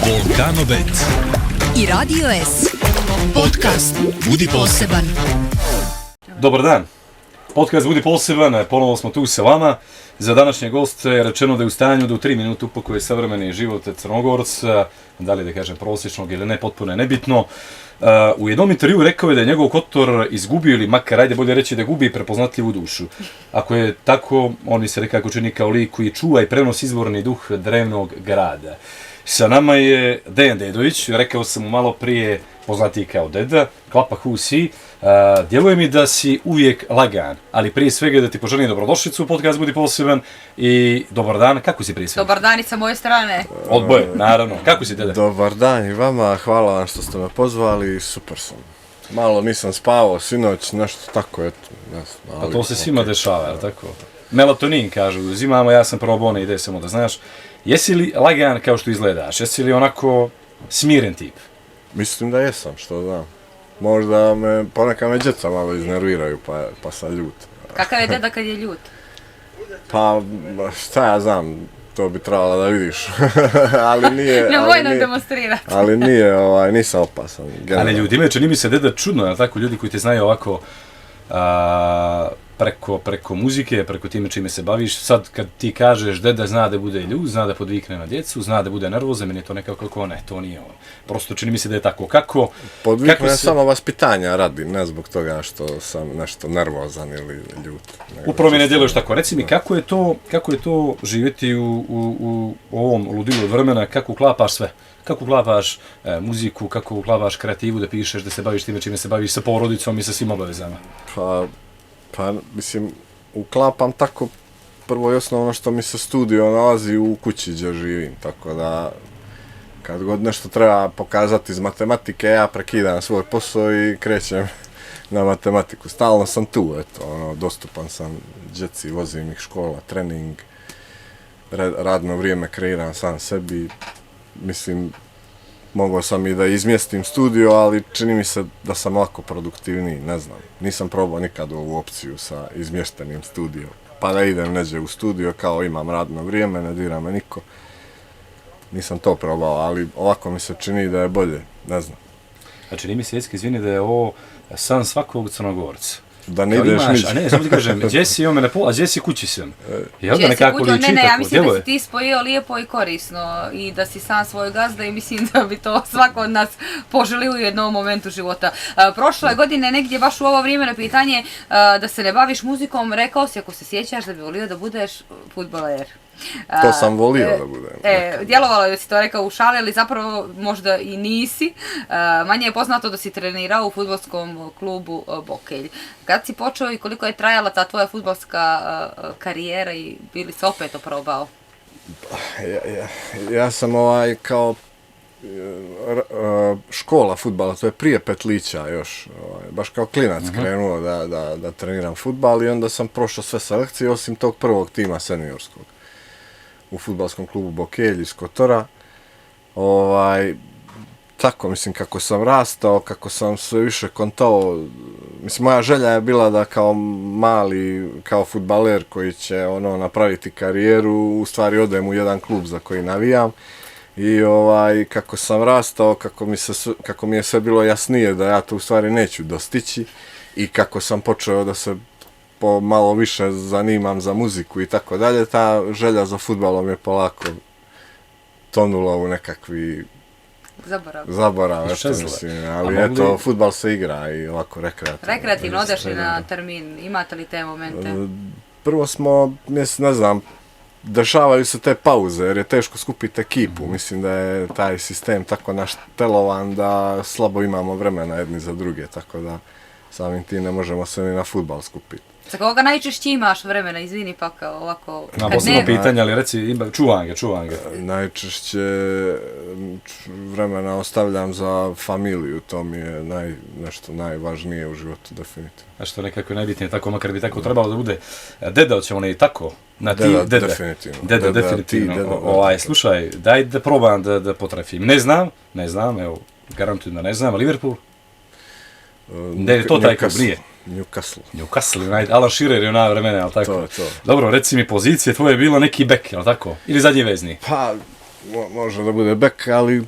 Vulcano Bet i Radio S. Podcast Budi poseban. Dobar dan. Podcast Budi poseban, ponovo smo tu sa vama. Za današnje goste je rečeno da je u stanju da u 3 minute upakuje savremeni život Crnogorca, da li da kažem prosječnog ili ne, potpuno je nebitno. U jednom intervju rekao je da je njegov Kotor izgubio, ili makar ajde bolje reći da gubi prepoznatljivu dušu. Ako je tako, on bi se nekako čini kao lik koji čuva i prenosi izvorni duh drevnog grada. Sa nama je Dejan Dedović, rekao sam mu malo prije, poznatiji kao Deda, Klapa Who Si. Djeluje mi da si uvijek lagan, ali prije svega da ti poželim dobrodošlicu u podcast Budi poseban i dobar dan. Kako si prije svega? Dobar dan i sa moje strane. Odboje, naravno. Kako si, Deda? Dobar dan i vama, hvala vam što ste me pozvali, super sam. Malo nisam spavao sinoć, nešto tako, eto. Pa to se svima dešava, jel tako? Melatonin, kažu, uzimamo, ja sam probao one ideje, samo da znaš. Jesi li lagan kao što izgledaš? Jesi li onako smiren tip? Mislim da jesam, što znam. Možda ponekad me djeca malo iznerviraju, pa sam ljut. Kakav je Deda kad je ljut? Pa, šta ja znam, to bi trebalo da vidiš. ali nije... Nemoj nam demonstrirati. Ali nije, nisam opasan. Ali ljudi imaju, čini mi se, Deda, čudno, jel tako, ljudi koji te znaju ovako preko muzike, preko time čime se baviš. Sad kad ti kažeš Deda zna da bude ljud, zna da podvikne na djecu, zna da bude nervozan, meni je to nekako kako ne, to nije on. Prosto čini mi se da je tako. Kako? Podvikne samo vaspitanja radi, ne zbog toga što sam nešto nervozan ili ljut. Upravo mi ne djeluješ tako. Reci mi, kako je to živjeti u ovom ludilu od vremena, kako uklapaš sve? Kako uklapaš muziku, kako uklapaš kreativu da pišeš, da se baviš time čime se baviš sa porodicom i sa svim obavezama? Pa, mislim, uklapam tako prvo i osnovno što mi se studio nalazi u kući gdje živim, tako da kad god nešto treba pokazati iz matematike, ja prekidam svoj posao i krećem na matematiku. Stalno sam tu, eto, dostupan sam djeci, vozim ih škola, trening, radno vrijeme kreiram sam sebi, mislim, mogao sam i da izmjestim studio, ali čini mi se da sam lako produktivniji, ne znam. Nisam probao nikad ovu opciju sa izmještenim studijom. Pa da idem neđe u studio, kao imam radno vrijeme, ne dira me niko. Nisam to probao, ali ovako mi se čini da je bolje, ne znam. A čini mi se, izvini, da je ovo san svakog Crnogorca. Da ne ideš niđe. A ne, samo ti kažem, gdje si ome na pol, a gdje si kući sam? Jel da nekako liči tako? Ne, ja mislim da si ti spojio lijepo i korisno i da si sam svoj gazda i mislim da bi to svako od nas poželio u jednom momentu života. Prošle godine, negdje baš u ovo vrijeme na pitanje da se ne baviš muzikom, rekao si, ako se sjećaš, da bi volio da budeš fudbaler. To sam volio da budem. Djelovalo je da si to rekao u šali, ali zapravo možda i nisi. Manje je poznato da si trenirao u fudbalskom klubu Bokelj. Kad si počeo i koliko je trajala ta tvoja fudbalska karijera i bili se opet oprobao? Ja sam kao škola fudbala, to je prije Petlića još, baš kao klinac krenuo da treniram fudbal i onda sam prošao sve selekcije osim tog prvog tima seniorskog u fudbalskom klubu Bokelj iz Kotora. Tako, mislim, kako sam rastao, kako sam sve više kontao, mislim, moja želja je bila da kao mali, kao fudbaler koji će napraviti karijeru, u stvari odem u jedan klub za koji navijam. I kako sam rastao, kako mi je sve bilo jasnije da ja to u stvari neću dostići i kako sam počeo da se malo više zanimam za muziku i tako dalje, ta želja za fudbalom je polako tonula u nekakvi zaborav, mislim, ali eto, fudbal se igra i ovako rekreativno. Rekreativno, odeš li na termin, imate li te momente? Prvo smo, ne znam, dešavaju se te pauze jer je teško skupiti ekipu, mislim da je taj sistem tako naštelovan da slabo imamo vremena jedni za druge, tako da samim tim ne možemo se ni na fudbal skupiti. Za koga najčešće imaš vremena, izvini pa ovako... Posebno pitanje, ali reci, čuvam ga. Najčešće vremena ostavljam za familiju, to mi je nešto najvažnije u životu, definitivno. A što nekako je najbitnije, tako makar bi tako trebalo da bude. Deda, hoćemo ne i tako? Deda, definitivno. Deda, definitivno. Slušaj, daj da probam da potrafim. Ne znam, evo, garantujem da ne znam, Liverpool? Ne je to taj klub, nije? Newcastle, Alan Shearer je ona vremena, jel tako? To. Dobro, reci mi, pozicije tvoje je bilo neki bek, jel tako? Ili zadnji vezni? Pa, može da bude bek, ali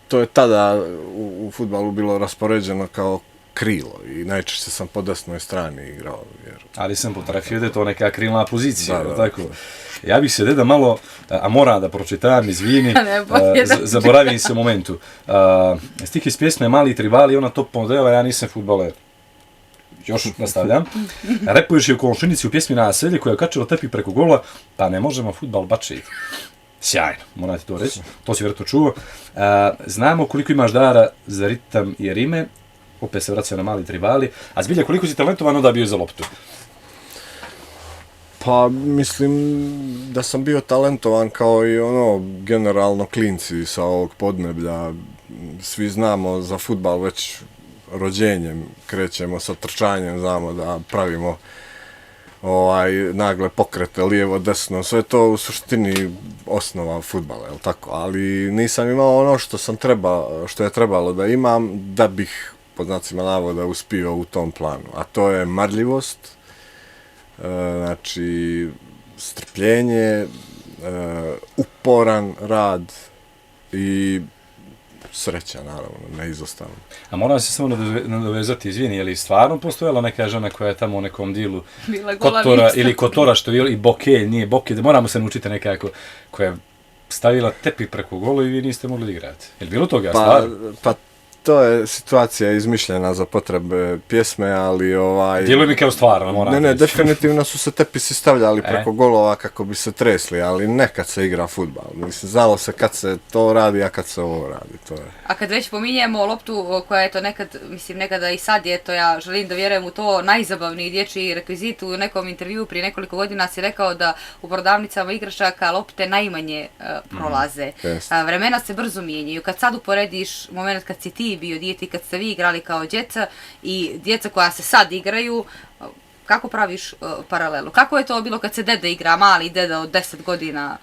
to je tada u fudbalu bilo raspoređeno kao krilo i najčešće sam po desnoj strani igrao. Jer... Ali sam potrafio da je to neka krilna pozicija, Da. tako. Ja bih se da malo, a moram da pročitam, izvini, zaboravim se u momentu. Stih iz pjesme Mali tribali, ona top modela, ja nisam fudbaler. Još nastavljam. Repujući u komšinici u pjesmi Naselje koja je kačila tepi preko gola, pa ne možemo fudbal bačiti. Sjajno, morate to reći, to si vjerojatno čuo. Znamo koliko imaš dara za ritam i rime, opet se vraća na Mali tribali, a zbilja koliko si talentovan onda bio za loptu? Pa mislim da sam bio talentovan kao i generalno klinci sa ovog podneblja. Svi znamo za fudbal već rođenjem, krećemo sa trčanjem, znamo da pravimo nagle pokrete, lijevo, desno, sve to u suštini osnova fudbala, jel tako? Ali nisam imao ono što je trebalo da imam da bih, pod znacima navoda, uspio u tom planu. A to je marljivost, znači strpljenje, uporan rad i sreća, naravno, neizostavno. A moram se samo nadovezati, izvini, je li stvarno postojala neka žena koja je tamo u nekom dilu Kotora ili Kotora, što je i Bokelj, nije Bokelj, moramo se naučiti nekako, koja je stavila tepi preko gola i vi niste mogli igrati. Je li bilo toga stvarno? Pa to je situacija izmišljena za potrebe pjesme, ali Djeluje mi kao stvarno, moram reći. Ne, definitivno su se tepisi stavljali preko golova kako bi se tresli, ali ne kad se igra fudbal. Mislim, znalo se kad se to radi, a kad se ovo radi, to je. A kad već pominjemo loptu koja je to nekada i sad je to, ja želim da vjerujem u to, najzabavniji dječji rekvizit. U nekom intervjuu prije nekoliko godina si rekao da u prodavnicama igračaka lopte najmanje prolaze. Vremena se brzo mijenjaju. Kad sad uporediš moment kad si ti bio dijete i kad ste vi igrali kao djeca i djeca koja se sad igraju, kako praviš paralelu? Kako je to bilo kad se deda igra, mali deda od 10 godina?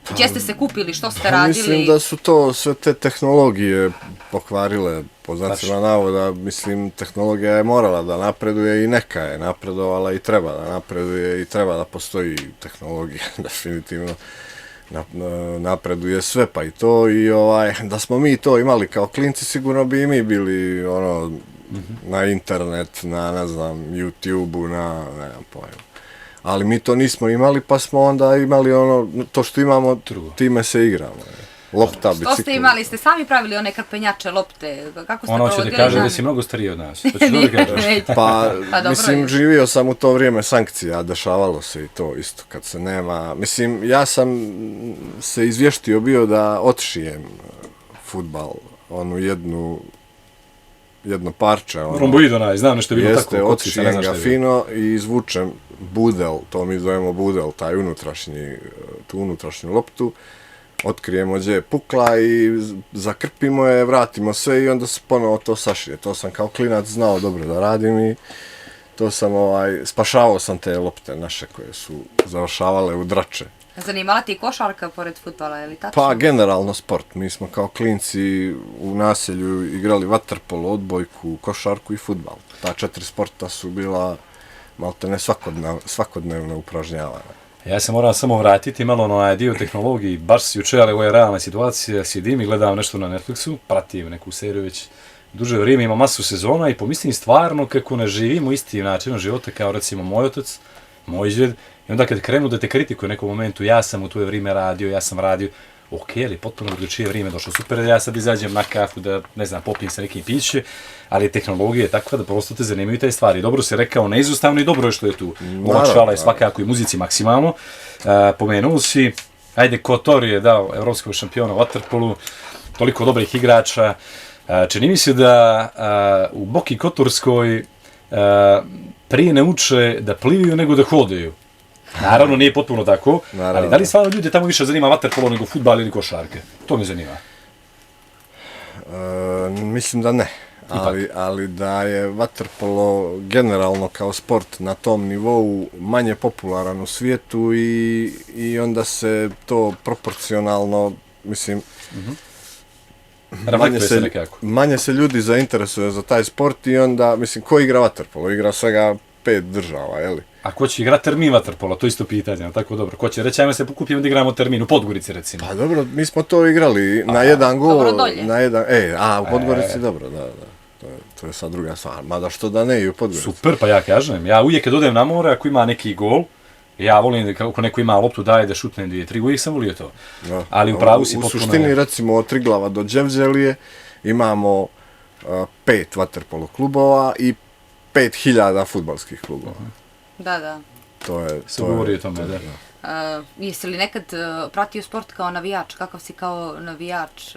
Gdje ste se kupili, što ste radili? Mislim da su to sve te tehnologije pokvarile, po znacima navoda. Mislim, tehnologija je morala da napreduje i neka je napredovala i treba da napreduje i treba da postoji tehnologija, definitivno. Napreduje sve, pa i to, i da smo mi to imali kao klinci, sigurno bi i mi bili na internet, na ne znam, YouTube-u, nemam pojma. Ali mi to nismo imali, pa smo onda imali to što imamo, time se igramo. Lopta, bicikl. Što ste imali? Ste sami pravili one krpenjače lopte? Kako ste provodili? Ono će da kaže da si mnogo stariji od nas. Pa, mislim, živio sam u to vrijeme sankcija, dešavalo se i to isto kad se nema. Mislim, ja sam se izvještio bio da otšijem fudbal, jedno parče. Romboid onaj, znam nešto je bilo tako. Jeste, otšijem ga fino i izvučem budel, to mi zovemo budel, tu unutrašnju loptu. Otkrijemo gdje je pukla i zakrpimo je, vratimo sve i onda se ponovo to sašije. To sam kao klinac znao dobro da radim i to sam spašavao sam te lopte naše koje su završavale u drače. Zanimala ti košarka pored fudbala, je li tačno? Pa generalno sport. Mi smo kao klinci u naselju igrali vaterpolo, odbojku, košarku i fudbal. Ta 4 sporta su bila maltene svakodnevno upražnjavana. Ja se moram samo vratiti malo na onaj dio tehnologiji, baš si juče, ali ovo je realna situacija, sjedim i gledam nešto na Netflixu, pratim neku seriju već duže vrijeme, ima masu sezona i pomislim stvarno kako ne živimo istim načinom života kao recimo moj otac, moj džed, i onda kad krenu da te kritikuju u nekom momentu, ja sam u tvoje vrijeme radio, ja sam radio, ok, ali potpuno drugačije vrijeme došlo, super, ja sad izađem na kafu da, ne znam, popijem sa nekim piće, ali tehnologija je takva da prosto te zanimaju te stvari. Dobro si rekao, neizostavno i dobro je što je tu. Olakšala je svakako i muzici maksimalno. Pomenuo si, ajde, Kotor je dao evropskog šampiona u vaterpolu, toliko dobrih igrača. Čini mi se da u Boki Kotorskoj prije ne uče da plivaju nego da hodaju. Naravno, nije potpuno tako, ali da li stvarno ljude tamo više zanima vaterpolo nego fudbal ili košarke? To me zanima. Mislim da ne. Ali da je vaterpolo generalno kao sport na tom nivou manje popularan u svijetu i onda se to proporcionalno, mislim, manje se ljudi zainteresuje za taj sport i onda, mislim, ko igra vaterpolo? Igra svega 5 država, jeli? A ko će igrati termin vaterpola, to je isto pitanje, tako dobro. Ko će reći, ajme se pokupimo da igramo termin u Podgorici, recimo. Pa dobro, mi smo to igrali na jedan gol, dobro dolje. na jedan, u Podgorici dobro, da. To je sad druga stvar, mada što da ne i u Podgorici. Super, pa ja kažem, ja uvijek kad odem na more, ako ima neki gol, ja volim da kako neko ima loptu daje da šutne 2-3, uvijek sam volio to. Da. Ali u pravu si u potpuno... suštini, recimo, od Triglava do Đevđelije imamo 5 vaterpolo klubova i 5000 fudbalskih klubova. Da. To je... Se govori o tome, da. Jesi li nekad pratio sport kao navijač? Kakav si kao navijač?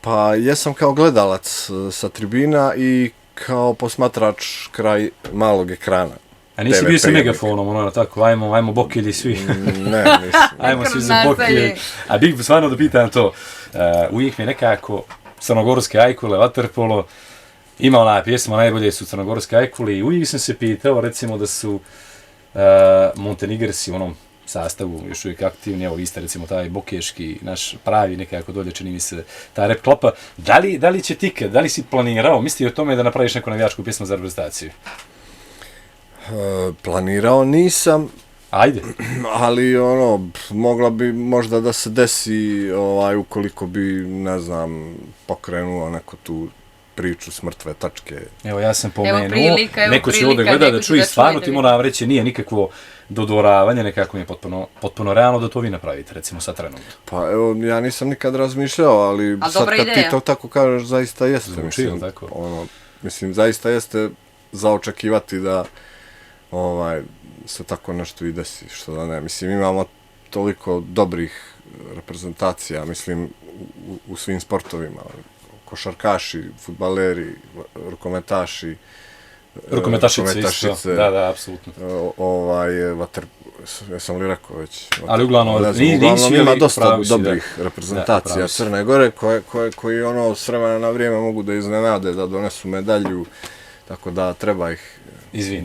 Pa jesam kao gledalac sa tribina i kao posmatrač kraj malog ekrana. A nisi bio sa megafonom, ono tako, ajmo bokilji svi. Ne, nisam. Ajmo svi za bokilji. A bih stvarno da pitam to, uvijek mi nekako crnogorske ajkule, vaterpolo, ima ona pjesma, najbolje su crnogorske ajkule i uvijek sam se pitao, recimo da su Montenegresi u onom sastavu još uvijek aktivni, evo vi ste recimo taj bokeški, naš pravi nekako dolje, čini mi se ta rap klopa. Da li će ti, da li si planirao, misli o tome da napraviš neku navijačku pjesmu za reprezentaciju? Planirao nisam. Ajde. Ali mogla bi možda da se desi ukoliko bi, ne znam, pokrenuo neku tu priču s mrtve tačke. Evo ja sam pomenuo, neko će ovdje gleda da čuje, stvarno ti moram reći, nije nikakvo dodoravanje, nekako mi je potpuno realno da to vi napravite, recimo sa trenutno. Pa evo, ja nisam nikad razmišljao, ali sad kad ti to tako kažeš, zaista jeste. Zvuči, tako? Mislim, zaista jeste za očekivati da se tako nešto i desi, što da ne. Mislim, imamo toliko dobrih reprezentacija, mislim, u svim sportovima. Košarkaši, fudbaleri, rukometaši, rukometašice, da, apsolutno. Jesam li rekao već? Ali uglavnom ima dosta dobrih reprezentacija Crne Gore koji s vremena na vrijeme mogu da iznenade, da donesu medalju, tako da treba ih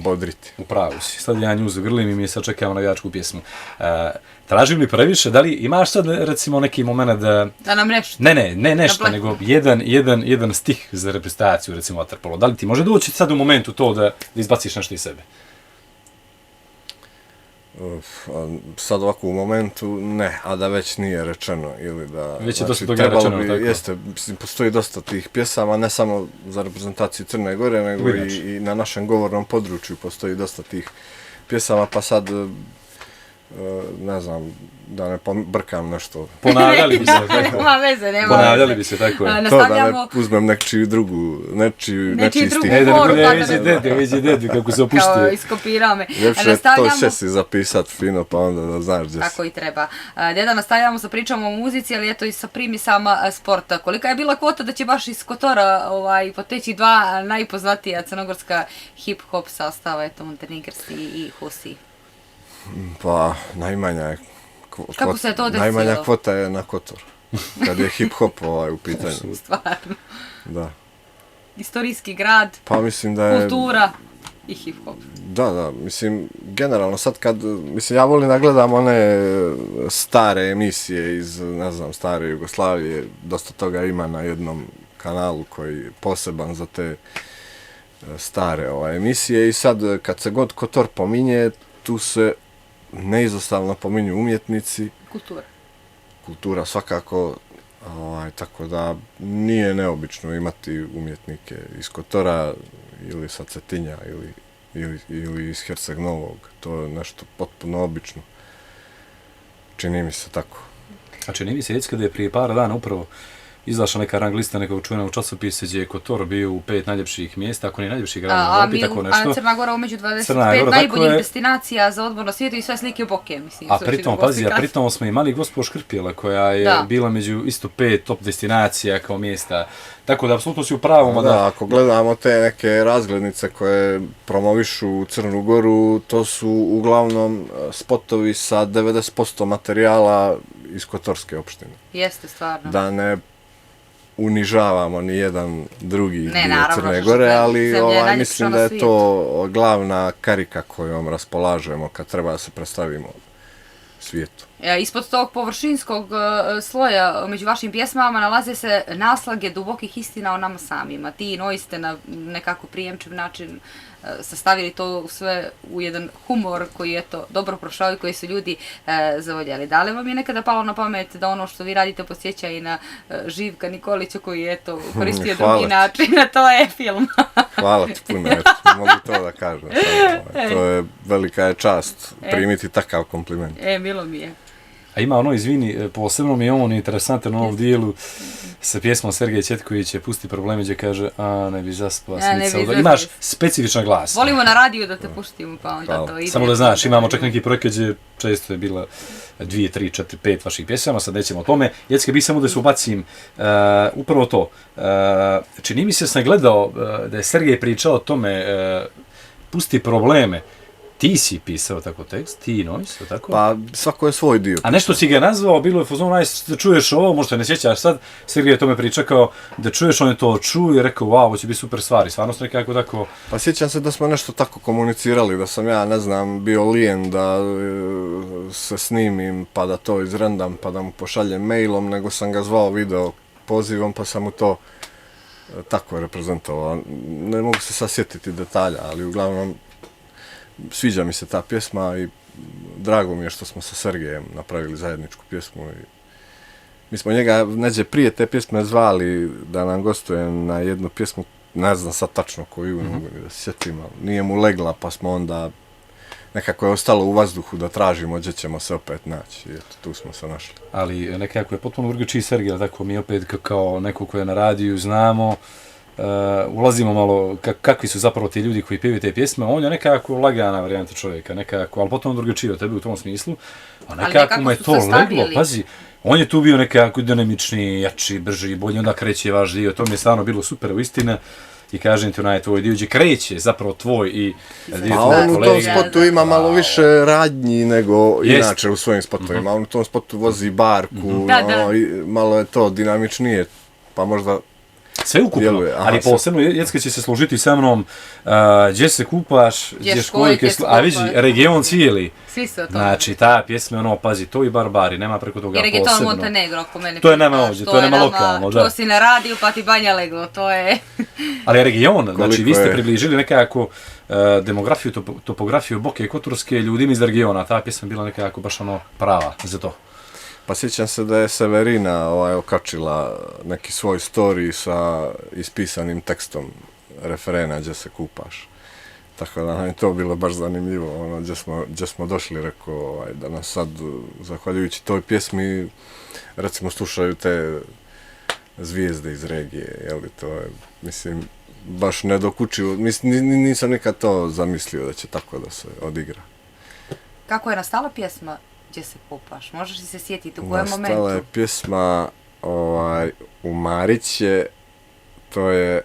bodriti. U pravu si. Sad ja nju zagrlim i mi sad čekamo navijačku pjesmu. Tražim li previše, da li imaš sad recimo neki moment da... Da nam nešto? Ne nešto, nego jedan stih za reprezentaciju, recimo vaterpolo. Da li ti može doći sad u momentu to da izbaciš nešto iz sebe? Sad ovako u momentu ne, a da već nije rečeno ili da... Već je dosta toga rečeno, tako? Jeste, postoji dosta tih pjesama, ne samo za reprezentaciju Crne Gore, nego i na našem govornom području postoji dosta tih pjesama, pa sad, ne znam, da ne brkam nešto. Ponavljali bi se, tako? Nema veze, nema Ponavljali bi se, tako je. To da ne uzmem nečiji stih. Vidi dedu kako se opuštio. Kao iskopirao me. Ljepše to će si zapisat fino, pa onda da znaš gdje si. Tako i treba. Deda, nastavljamo sa pričom o muzici, ali eto i sa primisama sporta. Kolika je bila kvota da će baš iz Kotora poteći dva najpoznatija crnogorska hip-hop sastava, eto Montenegresi i Husi? Pa, najmanja je kako se to desilo? Najmanja kvota je na Kotor, kad je hip-hop u pitanju. Stvarno. Da. Istorijski grad, pa mislim da je... kultura i hip-hop. Da, mislim, generalno sad kad, mislim, ja volim da gledam one stare emisije iz, ne znam, stare Jugoslavije, dosta toga ima na jednom kanalu koji je poseban za te stare emisije i sad kad se god Kotor pominje, tu se neizostavno pominju umjetnici. Kultura svakako, tako da nije neobično imati umjetnike iz Kotora ili sa Cetinja ili iz Herceg Novog. To je nešto potpuno obično. Čini mi se tako. A čini mi se, kada je prije par dana upravo izašla neka rang lista nekog čuvenog časopisa gdje je Kotor bio u 5 najljepših mjesta, ako ne najljepših grada u Evropi, tako nešto. A Crna Gora umeđu 25 najboljih destinacija za odmor na svijetu i sve slike boke, mislim. A pritom smo imali gospođu Škrpjela koja je bila među isto 5 top destinacija kao mjesta. Tako da, apsolutno si u pravom. Da, ako gledamo te neke razglednice koje promovišu Crnu Goru, to su uglavnom spotovi sa 90% materijala iz Kotorske opštine. Jeste, stvarno. Da ne unižavamo ni jedan drugi dio Crne Gore, ali mislim da je to glavna karika kojom raspolažemo kad treba da se predstavimo svijetu. Ispod tog površinskog sloja među vašim pjesmama nalaze se naslage dubokih istina o nama samima. Ti i Noise ste na nekako prijemčiv način sastavili to sve u jedan humor koji je to dobro prošao i koji su ljudi zavoljeli. Da li vam je nekada palo na pamet da ono što vi radite podsjeća i na Živka Nikolića koji je to koristio drugi način, a to je film? Hvala ti puno, eto, mogu to da kažem. To je velika je čast primiti takav kompliment. Milo mi je. A ima ono, izvini, posebno mi je on interesantan u ovom dijelu sa pjesmom Sergeja Četkovića Pusti probleme, gdje kaže a ne bi zaspala smica. Imaš specifičan glas. Volimo na radiju da te puštimo, pa onda to ide. Samo da znaš, imamo čak neki projekat gdje često je bila 2, 3, 4, 5 vaših pjesama, sad nećemo o tome. Jecke, bi samo da se ubacim upravo to. Čini mi se sam gledao da je Sergej pričao o tome Pusti probleme. Ti si pisao tako tekst, ti i Noise, tako? Pa svako je svoj dio. A nešto si ga nazvao, bilo je fuzon, da čuješ ovo, možda ne sjećaš sad, Sergej je tome pričakao, da čuješ, on je to čuo i rekao, wow, ovo će biti super stvari, stvarno se nekako tako... Pa sjećam se da smo nešto tako komunicirali, da sam ja, ne znam, bio lijen da se snimim, pa da to izrendam, pa da mu pošaljem mailom, nego sam ga zvao video pozivom, pa sam mu to tako reprezentovao. Ne mogu se sad sjetiti detalja, ali uglavnom sviđa mi se ta pjesma i drago mi je što smo sa Sergejem napravili zajedničku pjesmu. I mi smo njega neđe prije te pjesme zvali da nam gostuje na jednu pjesmu, ne znam sad tačno koju, ne mogu ni da se sjetim, ali nije mu legla, pa smo onda nekako je ostalo u vazduhu da tražimo gdje ćemo se opet naći i eto, tu smo se našli. Ali nekako je potpuno drugačiji Sergej, tako mi opet kao neko ko je na radiju znamo, ulazimo malo kakvi su zapravo ti ljudi koji pjevaju te pjesme, on je nekako lagana varijanta čovjeka, nekako, ali potom drugačije od tebe u tom smislu, a nekako mu je to leglo, pazi, on je tu bio nekako dinamični, jači, brži, bolji, onda kreće vaš dio, to mi je stvarno bilo super u istina. I kažem ti, onaj tvoj dio gdje kreće zapravo tvoj i dio a on u tom spotu ima malo više radnji nego inače u svojim spotovima. On u tom spotu vozi barku, malo je to dinamičnije, pa možda... Sve ukupno, ali posebno, Jecka će se složiti sa mnom, gdje se kupaš, gdje školjke, a vidi, region cijeli. Svi su o tome. Znači, ta pjesma, ono, pazi, to i Barbari, nema preko toga posebno. Jer je to Montenegro, ako mene to je nema ovdje, to je nema lokalno, da. To si na radiju, pa ti Banja leglo, to je... Ali region, znači, vi ste približili nekako demografiju, topografiju Boke Kotorske ljudima iz regiona, ta pjesma bila nekako baš ono prava za to. Pa sjećam se da je Severina okačila neki svoj story sa ispisanim tekstom referena gdje se kupaš. Tako da nam je to bilo baš zanimljivo, ono, gdje smo došli, rekao, da nas sad, zahvaljujući toj pjesmi, recimo slušaju te zvijezde iz regije, jeli, to je, mislim, baš nedokučivo, nisam nikad to zamislio da će tako da se odigra. Kako je nastala pjesma Gdje se kupaš? Možeš li se sjetiti u kojem momentu? Nastala je pjesma u Mariće, to je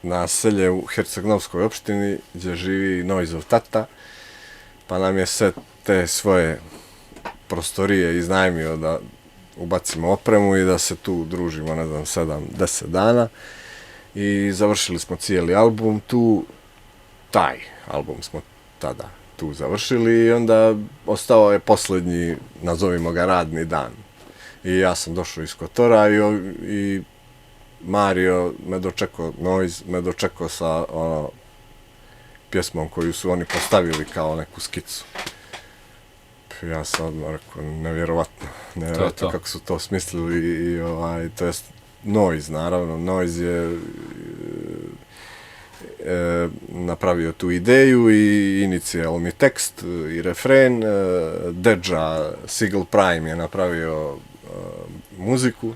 naselje u Herceg-Novskoj opštini gdje živi Noizov tata, pa nam je sve te svoje prostorije iznajmio da ubacimo opremu i da se tu družimo, ne znam, 7-10 dana i završili smo cijeli album tu, taj album smo tada tu završili i onda ostao je posljednji, nazovimo ga, radni dan. I ja sam došao iz Kotora i Mario me dočekao, Noise me dočekao sa pjesmom koju su oni postavili kao neku skicu. Ja sam odmah rekao, nevjerovatno kako su to smislili i to je Noise, naravno. Noise je napravio tu ideju i inicijalni tekst i refren. Deđa Sigel Prime je napravio muziku.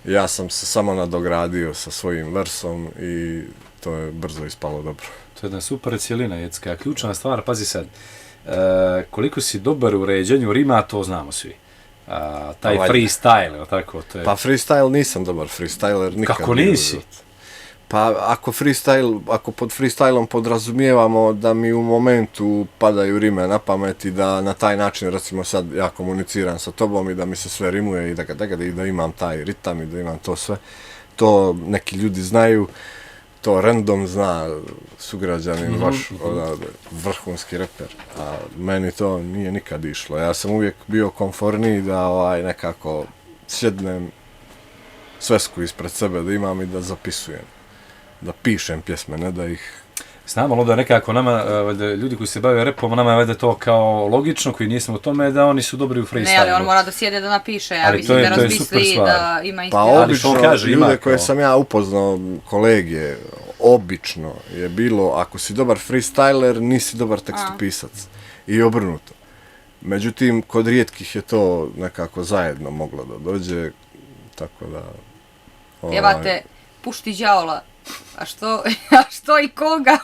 Ja sam se samo nadogradio sa svojim versom i to je brzo ispalo dobro. To je jedna super cijelina, Jecka. Ključna stvar, pazi sad, koliko si dobar u uređenju rima, to znamo svi. Taj freestyle, tako? To je... Pa freestyle nisam dobar freestyler nikad. Kako nisi? Pa ako pod freestylom podrazumijevamo da mi u momentu padaju rime na pamet i da na taj način, recimo sad ja komuniciram sa tobom i da mi se sve rimuje i da imam taj ritam i da imam to sve, to neki ljudi znaju, to random zna sugrađanin vaš odavde, vrhunski reper, a meni to nije nikad išlo. Ja sam uvijek bio komforniji da nekako sjednem svesku ispred sebe da imam i da zapisujem, da pišem pjesme, ne da ih... Znam, ali onda nekako nama, ljudi koji se bave repom, nama je to kao logično, koji nismo u tome, da oni su dobri u freestylu. Ne, ali on mora da sjede da napiše, ja mislim da razmisli, da ima inspiraciju. Pa obično, ljude koje sam ja upoznao, kolege, obično je bilo, ako si dobar freestyler, nisi dobar tekstopisac. I obrnuto. Međutim, kod rijetkih je to nekako zajedno moglo da dođe, tako da... Jebate, pušti đavola. A što i koga?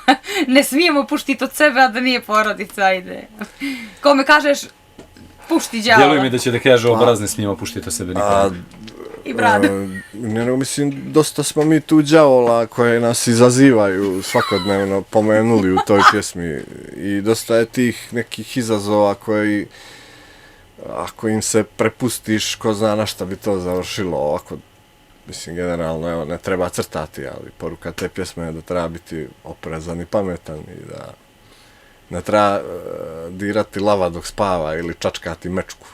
Ne smijemo puštiti od sebe, a da nije porodica, ajde. Kome kažeš, pušti đavola. Djeluje mi da će da kaže obraz, ne smijemo puštiti od sebe nikada. I brada. Mislim, dosta smo mi tu đavola koje nas izazivaju svakodnevno pomenuli u toj pjesmi. I dosta je tih nekih izazova koji, ako im se prepustiš, ko zna na šta bi to završilo ovako. Mislim, generalno, evo, ne treba crtati, ali poruka te pjesme je da treba biti oprezan i pametan i da ne treba dirati lava dok spava ili čačkati mečku.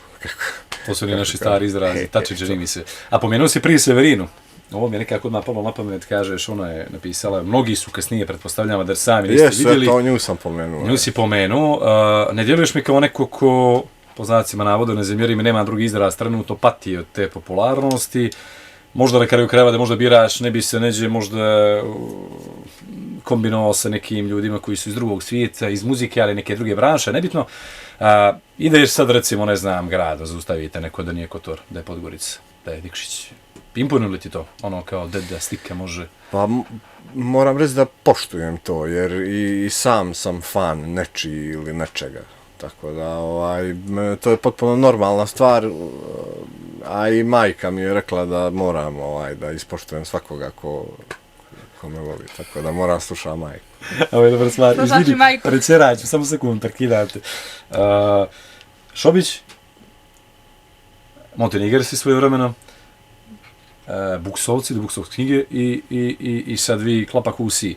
To su ni naši stari izrazi, tači čini mi se. A pomenuo si prije Severinu. Ovo mi je nekako odmah palo na pamet, kažeš, ona je napisala, mnogi su kasnije, pretpostavljamo da sami niste vidjeli. Jesu, to nju sam pomenuo. Nju si pomenuo. Ne djeluješ mi kao neko ko, po znacima navoda, ne zamjeri mi, nema drugi izraz, trenutno pati od te popularnosti. Možda na kraju krajeva da možda biraš, ne bi se neđe možda kombinovao sa nekim ljudima koji su iz drugog svijeta, iz muzike, ali neke druge branše, nebitno. Ideš sad, recimo, ne znam, grada, zaustavite neko da nije Kotor, da je Podgorica, da je Nikšić. Imponuje li ti to? Ono kao deda slika može... Pa moram reći da poštujem to, jer i sam sam fan nečiji ili nečega. Tako da, to je potpuno normalna stvar, a i majka mi je rekla da moram da ispoštujem svakoga ko me voli, tako da moram slušati majku. Ovo je dobra stvar, to znači majku. Predsjeraću, samo sekund, prekidate. Šobić, Montenegro si svojevremeno, Buksovci, do Buksovske knjige i sad vi Klapa Kusi.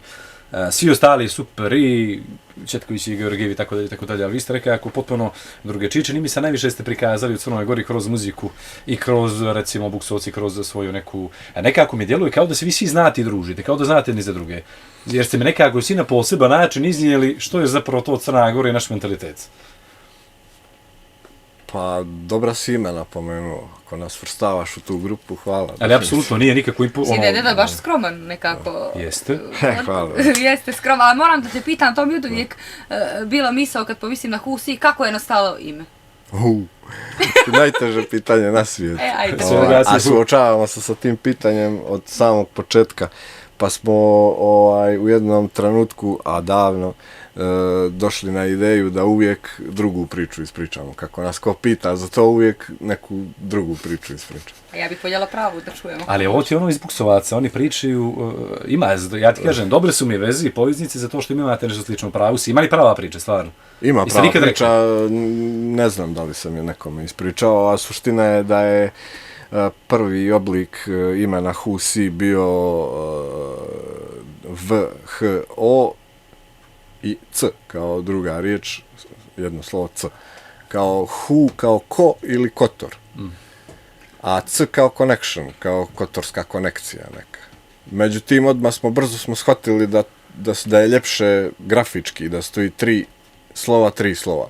Svi ostali super i Četković i Georgijevi tako dalje, ali vi ste rekli ako potpuno druge čičini, mi se najviše ste prikazali u Crnoj Gori kroz muziku i kroz recimo Buksovci, kroz svoju neku, nekako mi djeluje kao da se vi svi znate i družite, kao da znate ni za druge, jer ste mi nekako svi na poseban način iznijeli što je zapravo to Crna Gora i naš mentalitet. Pa, dobra si ime napomenuo. Ako nas vrstavaš u tu grupu, hvala. Ali apsolutno nije nikako... Si deda baš skroman nekako. Jeste. Hvala. Jeste skroman, ali moram da te pitam, to mi je uvijek bila misao kad pomislim na Husi, kako je nastalo ime? Najteže pitanje na svijetu. Ajde. A suočavamo se sa tim pitanjem od samog početka. Pa smo u jednom trenutku, a davno, došli na ideju da uvijek drugu priču ispričamo. Kako nas ko pita, za to uvijek neku drugu priču ispričamo. A ja bih voljela pravu da čujemo. Ali ovo ti je ono iz Buksovaca, oni pričaju, ja ti kažem, dobre su mi veze i poveznice za to što imate nešto slično pravu. Si imali prava priča, stvarno? Ima prava priča, ne znam da li sam je nekome ispričao, a suština je da je prvi oblik imena Husi bio V, H, O i C kao druga riječ, jedno slovo C. Kao Hu, kao ko ili Kotor. A C kao connection, kao kotorska konekcija neka. Međutim, odmah brzo smo shvatili da je ljepše grafički, da stoji 3 slova.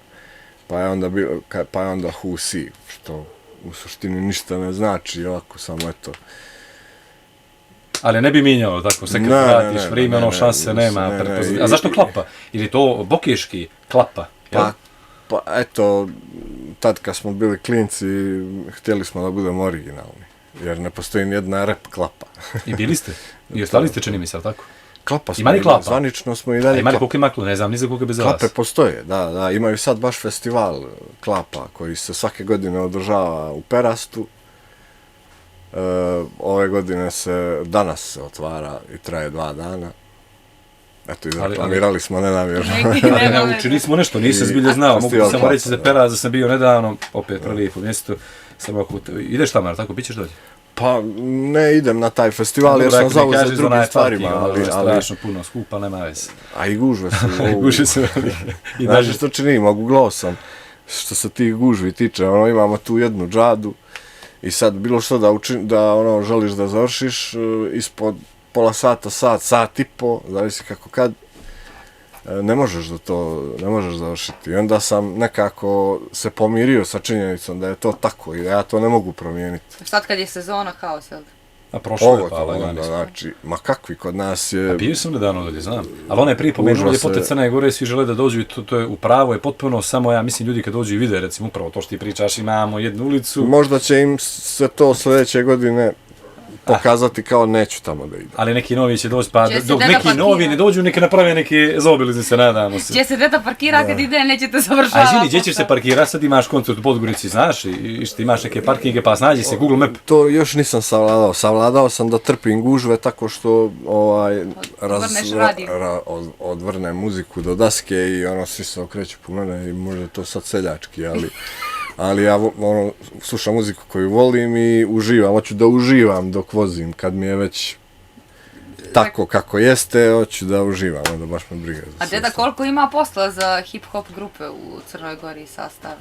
Pa je onda Husi, što u suštini ništa ne znači, ovako samo eto. Ali ne bi mijenjalo tako, se kad vratiš vrijeme, ono šanse nema. A zašto Klapa? Ili to bokeški Klapa? Pa eto, tad kad smo bili klinci, htjeli smo da budemo originalni, jer ne postoji nijedna rap Klapa. I bili ste? I ostali ste, čini mi se, ali tako? Klapa smo, imali Klapa? Zvanično smo i dalje imali koliko maklo, ne znam, ni za koliko bez vas. Klape postoje, da, imaju sad baš festival Klapa, koji se svake godine održava u Perastu. Ove godine danas se otvara i traje 2 dana. Eto, izreklamirali smo nenamjerno. Učili smo nešto, nisam zbilje znao. Mogu samo reći za Peraz da sam bio nedavno, opet prelijepo mjesto. Ideš tamo, tako, bit ćeš dođe? Pa ne idem na taj festival jer sam zauzet drugim stvarima, ali strašno puno skupa, nema veze. A i gužve su. Gužve su velike. Znaš što činim, oguglao sam. Što se tih gužvi tiče, imamo tu jednu džadu i sad bilo što da želiš da završiš ispod pola sata, sat i po, zavisi kako kad, ne možeš završiti. I onda sam nekako se pomirio sa činjenicom da je to tako i da ja to ne mogu promijeniti. Sad kad je sezona haos, jel? A prošlo je onda, znači, ma kakvi kod nas je... A bio sam nedavno ovdje, znam. Ali ona je prije pomenula ljepote Crne Gore, svi žele da dođu i to je upravo je potpuno, samo ja mislim ljudi kad dođu i vide, recimo upravo to što ti pričaš, imamo jednu ulicu. Možda će im se to sljedeće godine pokazati kao neću tamo da idem. Ali neki novi će doći, pa dok neki novi ne dođu, neke naprave neke zaobilaznice, nadamo se. Će se deta parkira kad ide, nećete završavati. A izvini, gdje ćeš se parkirati, sad imaš koncert u Podgorici, znaš, i što imaš neke parkinge, pa snađi se Google Map. To još nisam savladao. Savladao sam da trpim gužve tako što odvrnem muziku do daske i svi se okreću po mene i možda je to sad seljački, ali ja slušam muziku koju volim i uživam, hoću da uživam dok vozim, kad mi je već tako kako jeste, hoću da uživam, onda baš me briga. A deda koliko ima posla za hip-hop grupe u Crnoj Gori i sastavim?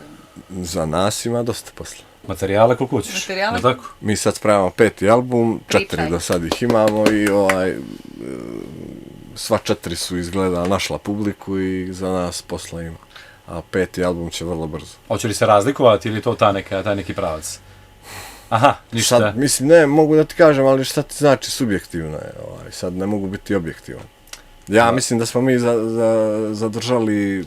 Za nas ima dosta posla. Materijale koliko hoćeš? Tako? Mi sad spremamo 5. album, 4 do sad ih imamo i sva 4 su izgleda našla publiku i za nas posla ima. A 5. album će vrlo brzo. Hoće li se razlikovati ili je to taj neki pravac? Aha, ništa. Sad, mislim, ne, mogu da ti kažem, ali šta ti znači subjektivno je, sad ne mogu biti objektivan. Ja mislim da smo mi zadržali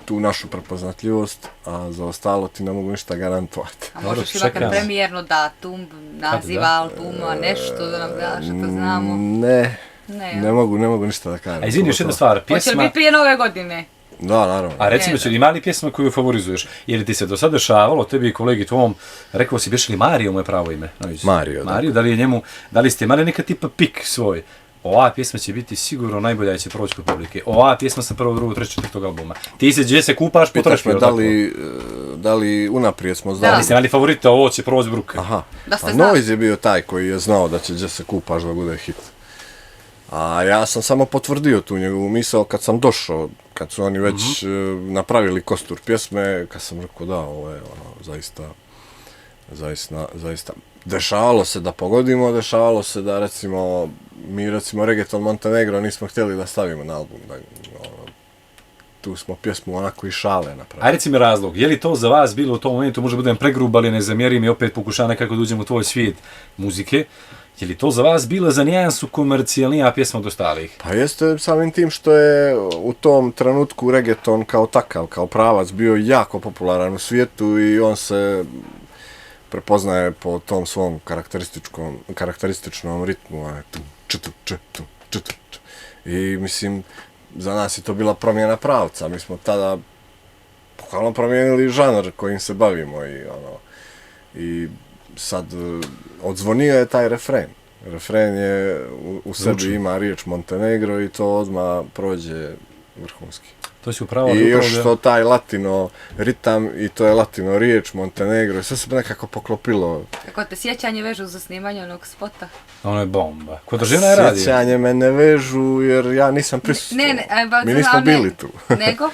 tu našu prepoznatljivost, a za ostalo ti ne mogu ništa garantovati. A možeš imati premijerno datum, naziva albuma, nešto da nam daš, ako znamo? Ne mogu ništa da kažem. A izvini, još jedna stvar, pjesma... Hoće li biti prije nove godine? Da, naravno. A recimo, ima li pjesma koju favorizuješ? Je li ti se do sada dešavalo, tebi i kolegi tvom, rekao si, beš li Mario moje pravo ime? Mario, da li ste imali neka tipa pik svoj? Ova pjesma će biti sigurno najbolja i će proći kod publike. Ova pjesma sa 1., 2., 3., 4. albuma. Ti se gdje se kupaš, potraš me. Da li unaprijed smo znali? Da li ste imali favorita, ovo će proći bruke. Aha, a Noiz je bio taj koji je znao da će gdje se kupaš da bude hit. A ja sam samo potvrdio tu njegovu misao kad sam došao, kad su oni već napravili kostur pjesme, kad sam rekao da, ovo je zaista. Dešavalo se da pogodimo, dešavalo se da mi Reggaeton Montenegro nismo htjeli da stavimo na album. Tu smo pjesmu onako i šale napravili. A reci mi razlog, je li to za vas bilo u tom momentu, možda budem pregrub, ali ne zamjerim i opet pokušam nekako da uđem u tvoj svijet muzike, je li to za vas bila za nijansu komercijalnija pjesma od ostalih? Pa jeste samim tim što je u tom trenutku reggaeton kao takav, kao pravac bio jako popularan u svijetu i on se prepoznaje po tom svom karakterističnom ritmu. I mislim, za nas je to bila promjena pravca. Mi smo tada bukvalno promijenili žanr kojim se bavimo i sad odzvonio je taj refren. Refren je u sebi ima riječ Montenegro i to odmah prođe vrhunski. To si upravo. I još to taj latino ritam i to je latino riječ Montenegro i sve se nekako poklopilo. Kako te sjećanje vežu za snimanje onog spota? Ono je bomba. Kod državna je radio. Sjećanje me ne vežu jer ja nisam prisustuo. Mi nismo bili tu. Nego?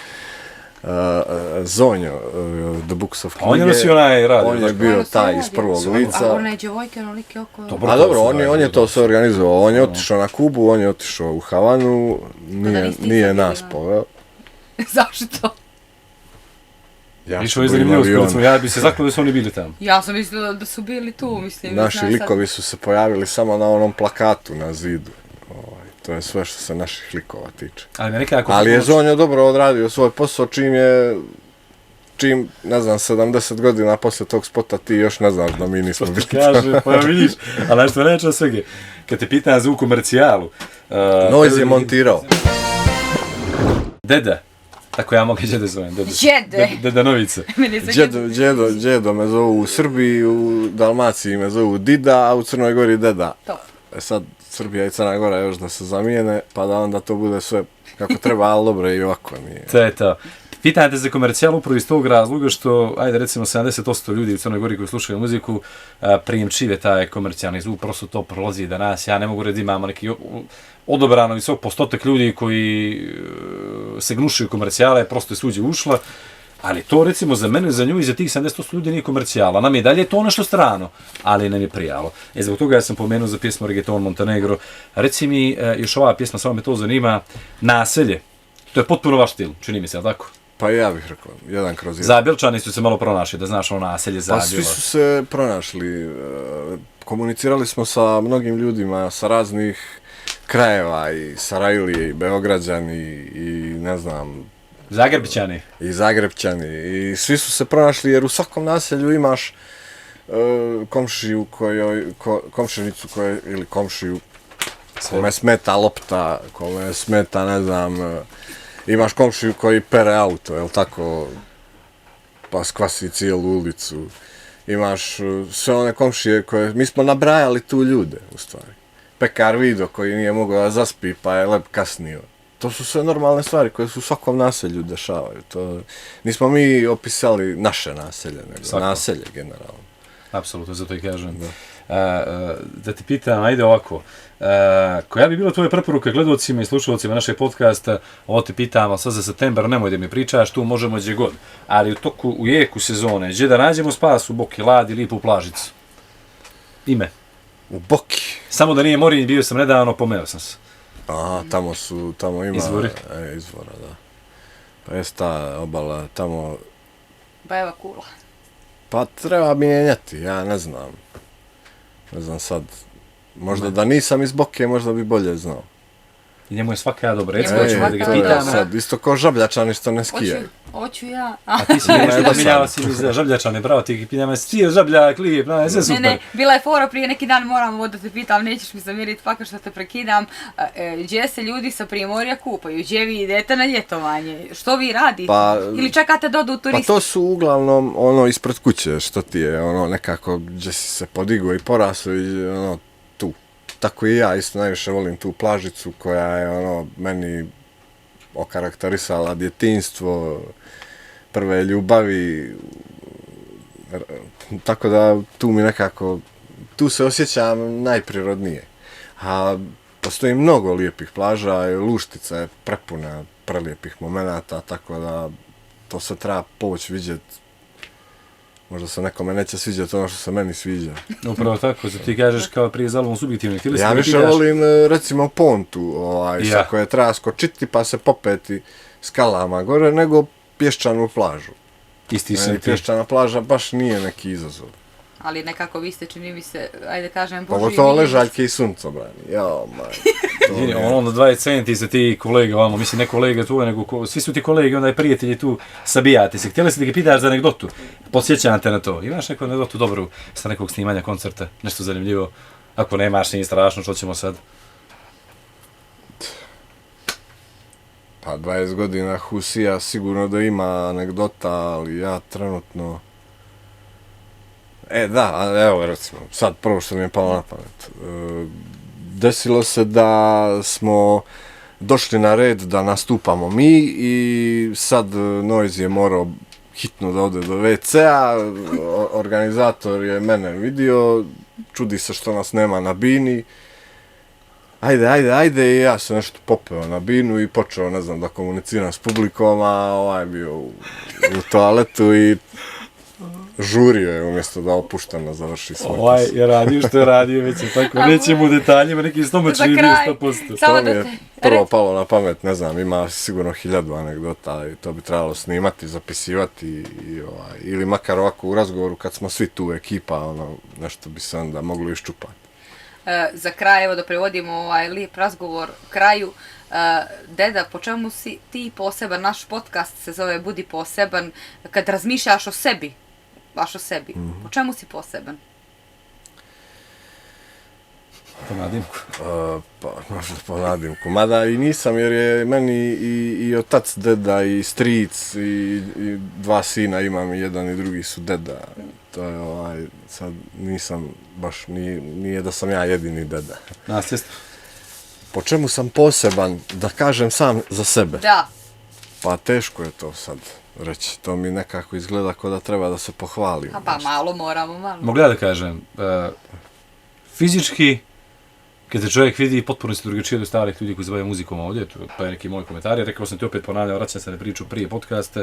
Zonjo, The Books of Knjige. On je nosio onaj radio. On je bio taj iz prvog lica. A one djevojke onolike oko... A dobro, on je to sve organizovao. On je otišao na Kubu, on je otišao u Havanu, nije nas poveo. Zašto? Išao je zanimljivo, ja bi se zaklao da su oni bili tamo. Ja sam mislila da su bili tu, mislim. Naši likovi su se pojavili samo na onom plakatu na zidu. To je sve što se naših likova tiče. Ali je Zonjo dobro odradio svoj posao, čim, ne znam, 70 godina poslije tog spota ti još ne znaš da mi nismo bili tamo. Kaže, pa vidiš, ali nešto neće od svega. Kad te pitan za u komercijalu... Noiz je montirao. Deda. Tako ja mogu Đede zovem. Deda Novice. Đedo me zovu u Srbiji, u Dalmaciji me zovu Dida, a u Crnoj Gori Deda. Sad Srbija i Crna Gora još da se zamijene, pa da onda to bude sve kako treba, ali dobro i ovako nije. To je to. Pitajte za komercijal upravo iz tog razloga što, ajde recimo 70% ljudi u Crnoj Gori koji slušaju muziku prijemčive taj komercijalni zvuk, prosto to prolazi danas. Ja ne mogu reći da imamo neki odobrano visok postotak ljudi koji se gnušaju komercijala, prosto je svuđe ušla. Ali to recimo za mene, za nju i za tih 70% ljudi nije komercijala. Nam je dalje to nešto strano, ali nam je prijalo. Zbog toga ja sam pomenuo za pjesmu Reggaeton Montenegro. Reci mi, još ova pjesma, samo me to zanima, Naselje. To je potpuno vaš stil, čini mi se, jel tako? Pa ja bih rekao, jedan kroz jedan. Zabilčani su se malo pronašli, da znaš ono Naselje, Zabila. Pa svi su se pronašli. Komunicirali smo sa mnogim ljudima, sa raznih krajeva, i Sarajlije, i Beograđani, i ne znam, Zagrebčani. I Zagrebčani. I svi su se pronašli jer u svakom naselju imaš komšiju komšinicu ili komšiju kome smeta lopta, kome smeta, ne znam, imaš komšiju koji pere auto, jel tako, pa skvasi cijelu ulicu. Imaš sve one komšije koje, mi smo nabrajali tu ljude, u stvari. Pekar Vido koji nije mogao da zaspi pa je lep kasnio. To su sve normalne stvari koje su u svakom naselju dešavaju. To, nismo mi opisali naše naselje, nego naselje generalno. Apsolutno, zato i kažem. Da ti pitam, ajde ovako, koja bi bila tvoja preporuka gledalcima i slušalcima našeg podcasta, ovo ti pitam, ali sad za septembar nemoj da mi pričaš, tu možemo gdje god, ali u jeku sezone, gdje da nađemo spas u Boki, Ladi, lipu plažicu? Ime? U Boki? Samo da nije Morinj, bio sam nedavno, pomeo sam se. Aha, tamo ima izvori. Izvora, da. Pa jest ta obala tamo... Bajeva Kula. Pa treba mijenjati, ja ne znam. Ne znam sad. Možda da nisam iz Boke, možda bi bolje znao. I njemu je svaka dobro, recimo ću da ga pitam. Sad, isto kao Žabljačani što ne skijaju. Hoću ja. A ti si nešto miljava si mi za Žabljačane, bravo ti piljama, svi Žabljak, lijep, sve super. Ne, bila je fora prije neki dan, moram da te pitam, nećeš mi zamjeriti fakat što te prekidam. Gdje se ljudi sa Primorja kupaju, gdje vi idete na ljetovanje, što vi radite? Ili čekate da odu turisti? Pa to su uglavnom ono ispred kuće, što ti je ono nekako gdje si se podigao i porasao i ono tu. Tako i ja isto najviše volim tu plažicu koja je ono meni okarakterisala djetinjstvo, prve ljubavi, tako da tu mi nekako, tu se osjećam najprirodnije. A postoji mnogo lijepih plaža i Luštica je prepuna prelijepih momenata, tako da to se treba poći vidjeti. Možda se nekome neće sviđati ono što se meni sviđa. Upravo tako, zato ti kažeš kao prije za album subjektivni. Ja više volim recimo pontu, sa koje treba skočiti pa se popeti skalama gore, nego pješčanu plažu. Isti sam ti. Pješčana plaža baš nije neki izazov. Ali nekako vi ste, čini mi se, ajde kažem, pogotovo ležaljke i suncobrani. Jao, ono 20 centi za ti kolega, vamo, mislim ne kolega tu, nego svi su ti kolege, onda je prijatelji tu, sabijate se. Htjeli si da ga pitaš za anegdotu, podsjećam te na to. Imaš neku anegdotu dobru sa nekog snimanja koncerta, nešto zanimljivo? Ako nemaš, nije strašno, što ćemo sad? Pa 20 godina Husija sigurno da ima anegdota, ali ja trenutno... Da, evo recimo, sad prvo što mi je palo na pamet. Desilo se da smo došli na red da nastupamo mi i sad Noise je morao hitno da ode do WC-a, organizator je mene vidio, čudi se što nas nema na bini. Ajde, i ja sam nešto popeo na binu i počeo, ne znam, da komuniciram s publikom, a ovaj je bio u toaletu i žurio je umjesto da opušteno završi svoj posao. Ovaj je radio što je radio, već je tako, nećemo u detaljima, neki stomačni je bio 100%. To mi je prvo palo na pamet, ne znam, ima sigurno 1000 anegdota i to bi trebalo snimati, zapisivati ili makar ovako u razgovoru kad smo svi tu ekipa, nešto bi se onda moglo iščupati. Za kraj, evo da prevodimo ovaj lijep razgovor kraju. Deda, po čemu si ti poseban? Naš podcast se zove Budi poseban. Kad razmišljaš o sebi, baš o sebi, po čemu si poseban? Po nadimku. Pa, možda po nadimku. Mada i nisam, jer je meni i otac deda i stric i 2 sina imam, i jedan i drugi su deda. To je sad nisam baš, nije da sam ja jedini deda. Nasljedstvo. Po čemu sam poseban, da kažem sam za sebe? Da. Pa teško je to sad reći, to mi nekako izgleda kao da treba da se pohvalim. Pa malo moramo, malo. Mogu ja da kažem, fizički, kad se čovjek vidi, potpuno se drugačije od starih ljudi koji se bave muzikom ovdje, to je neki moj komentar, rekao sam ti opet ponavljao, vraćam se na priču prije podcaste,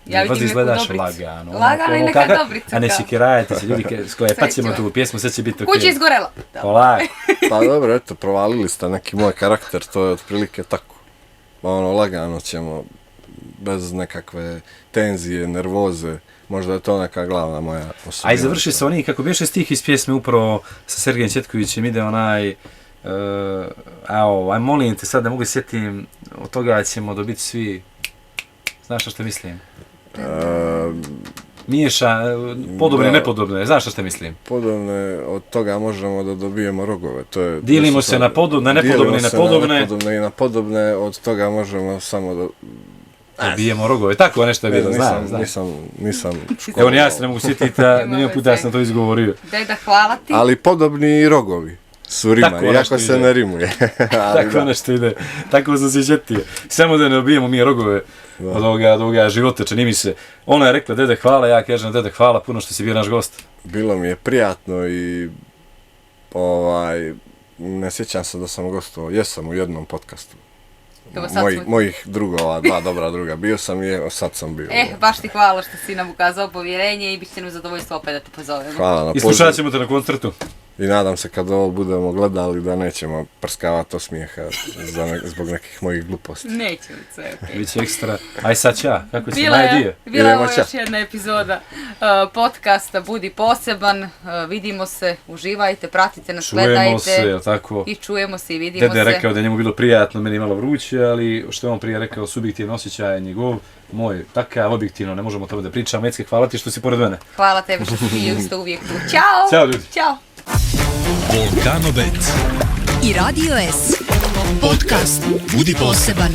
Ja vidim neku izgledaš dobricu. lagano. Lagano i neka dobrica, A ne kao. sikirajte se, ljudi, sklepat ćemo Sve ću. tu pjesmu, sve će biti okej. Kuća izgorela. Polaj. Pa dobro, eto, provalili ste neki moj karakter, to je otprilike tako. Ono, lagano ćemo, bez nekakve tenzije, nervoze, možda je to neka glavna moja osobina. Aj, završi se oni, kako biješe stih iz pjesme upravo sa Sergejem Četkovićem, ide onaj, aj molim te, sad ne mogu sjetim, od toga ćemo dobiti svi, znaš što mislim? Miješa, podobne i da. nepodobne, znaš što mislim? Podobne, od toga možemo da dobijemo rogove, to je... Dijelimo se na podobne, nepodobne i nepodobne. Dijelimo se na nepodobne i na podobne, od toga možemo samo da... Dobijemo rogove, tako nešto je bilo, znam. Nisam Evo, ni ja se ne mogu sjetiti, a milijun puta sam to izgovorio. Deda, hvala ti. Ali podobni i rogovi su rima, Tako iako nešto se ide. ne rimuje. Ali Tako da. nešto ide, tako sam se sjetio. Samo da ne dobijemo mi rogove od ovoga života, čini mi se. Ona je rekla, dede hvala, ja kažem, dede hvala puno što si bio naš gost. Bilo mi je prijatno i ne sjećam se da sam gostovao, jesam u jednom podcastu. Evo sad smo- Mojih drugova, dva dobra druga, bio sam i evo sad sam bio. Baš ti hvala što si nam ukazao povjerenje i bit će nam zadovoljstvo opet da te pozovemo. Hvala na I pozivu. slušat ćemo te na koncertu. I nadam se kad ovo budemo gledali da nećemo prskavati osmijeha zbog nekih mojih gluposti. Nećemo sve, okej. Biće ekstra. Aj sad ću ja, kako si, Bila najdio. je Idemo ovo ća. još jedna epizoda podcasta Budi poseban. Vidimo se, uživajte, pratite nas, Čujemo gledajte. se, jel tako? I čujemo se i vidimo Dede se. je rekao da je njemu bilo prijatno, meni malo vruće, ali što je on prije rekao, subjektivno osjećaj je njegov, moj, takav, objektivno, ne možemo o tome da pričamo. Ecke, hvala ti što si pored mene. Hvala tebi što si bio isto uvijek tu. Ćao! Ćao, ljudi. Ćao! I Radio S. Podcast Budi poseban.